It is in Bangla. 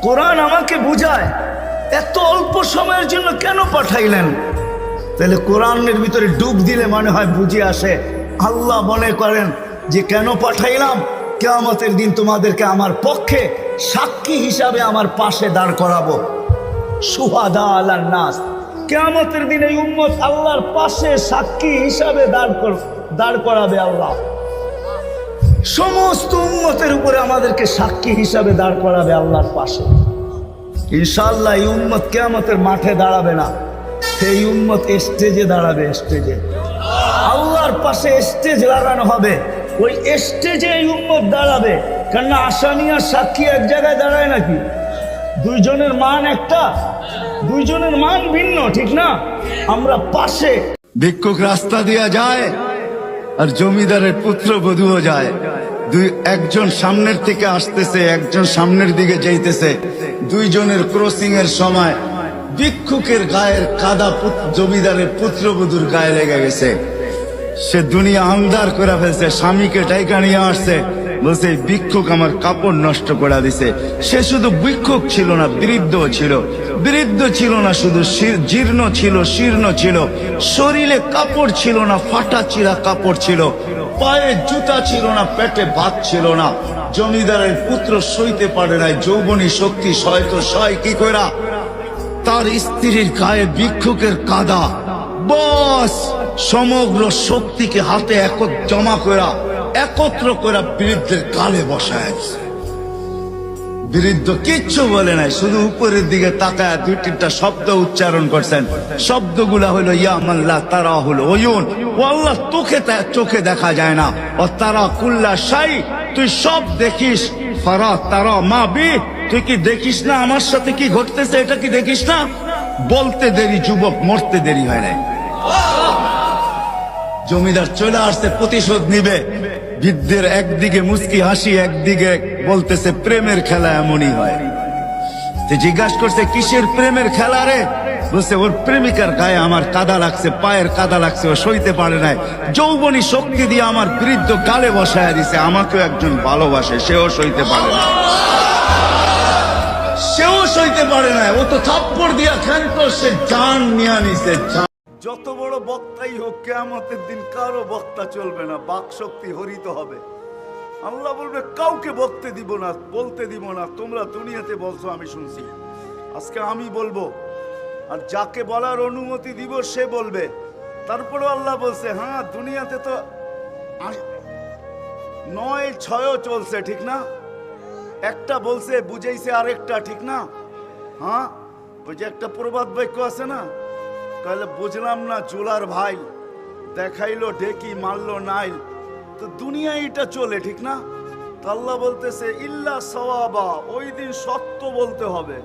কোরআন আমাকে বুঝায় এত অল্প সময়ের জন্য কেন পাঠাইলেন। তাহলে কোরআনের ভিতরে ডুব দিলে মনে হয় বুঝে আসে। আল্লাহ মনে করেন যে কেন পাঠাইলাম, কিয়ামতের দিন তোমাদেরকে আমার পক্ষে সাক্ষী হিসাবে আমার পাশে দাঁড় করাবো। শুহাদা আলান নাস, কিয়ামতের দিন এই উম্মত আল্লাহর পাশে সাক্ষী হিসাবে দাঁড় করাবে আল্লাহ। সমস্ত উম্মতের উপরে আমাদেরকে সাক্ষী হিসাবে দাঁড় করাবে আল্লাহর পাশে। ইনশাআল্লাহ এই উম্মত কিয়ামতের মাঠে দাঁড়াবে না, এই উম্মত স্টেজে দাঁড়াবে। স্টেজে আল্লাহর পাশে স্টেজ লাগানো হবে, ওই স্টেজে এই উম্মত দাঁড়াবে। কেননা আসামি আর সাক্ষী এক জায়গায় দাঁড়ায় নাকি? দুইজনের মান একটা, দুইজনের মান ভিন্ন, ঠিক না? আমরা পাশে। ভিক্ষুক রাস্তা দিয়া যায় আর জমিদারের পুত্রবধূও যায়। একজন সামনের থেকে আসতেছে, একজন সামনের দিকে যাইতেছে। দুইজনের ক্রসিং এর সময় ভিক্ষুকের গায়ের কাদা জমিদারের পুত্রবধূর গায়ে লেগে গেছে। সে দুনিয়া আন্দার করে ফেলছে, স্বামীকে ডাইকা নিয়ে আসছে, বলছে ভিক্ষুক আমার কাপড় নষ্ট করে দিছে। সে শুধু ভিক্ষুক ছিল না, বৃদ্ধ ছিল। বৃদ্ধ ছিল না শুধু, জীর্ণ ছিল, শীর্ণ ছিল। শরীরে কাপড় ছিল না, ফাটা চিরা কাপড় ছিল। পায়ে জুতা ছিল না, পেটে ভাত ছিল না। জমিদারের পুত্র সইতে পারে নাই, যৌবনী শক্তি সয় কি কইরা তার স্ত্রীর গায়ে ভিক্ষুকের কাদা। বস সমগ্র শক্তিকে হাতে একত্র করা বৃদ্ধের গালে বসায়। বৃদ্ধ কিচ্ছু বলে নাই, শুধু উপরের দিকে তাকায় দুই তিনটা শব্দ উচ্চারণ করছেন। শব্দগুলা হলো ইয়া মাল্লা তারা হলো ওয়ুন, ও আল্লাহ চোখে দেখা যায় না। ও তারা কুল্লা শাই, তুই সব দেখিস। ফারা তারা মা বি, তুই কি দেখিস না আমার সাথে কি ঘটতেছে? এটা কি দেখিস না? বলতে দেরি যুবক, মরতে দেরি হয় নাই। জমিদার চলে আসছে, প্রতিশোধ নিবে। বৃদ্ধের একদিকে মুস্কি হাসি, একদিকে বলতেছে প্রেমের খেলা এমনই হয়। জিজ্ঞাসা করছে কিসের প্রেমের খেলা রে? বলছে ওর প্রেমিকার গায়ে আমার কাদা লাগছে, পায়ের কাদা লাগছে, ও সইতে পারে নাই। যৌবনী শক্তি দিয়ে আমার বৃদ্ধ গালে বসায় দিছে। আমাকেও একজন ভালোবাসে, সেও সইতে পারে না, সেও সইতে পারে না। ও তো থাপ্পড় দিয়া খেলতো, সে জান নিয়ে নিছে। যত বড় বক্তাই হোক, কিয়ামতের দিন কারো বক্তা চলবে না, বাক শক্তি হরিত হবে। আল্লাহ বলবে কাউকে বলতে দিব না, বলতে দিব না। তোমরা দুনিয়াতে বলছো, আমি শুনছি, আজকে আমি বলবো। আর যাকে বলার অনুমতি দিব সে বলবে। তারপরে আল্লাহ বলছে হ্যাঁ দুনিয়াতে তো 9-6 চলছে, ঠিক না? একটা বলছে বুঝাইছে আরেকটা, ঠিক না? হ্যাঁ, ওই যে একটা প্রবাদ বাক্য আছে না, তাহলে বুঝলাম না চুলার ভাই, দেখাইলো ডেকি মারলো নাইল। তো দুনিয়া এটা চলে, ঠিক না? আল্লাহ বলতেছে ইল্লা সওয়াবা, ওই দিন সত্য বলতে হবে।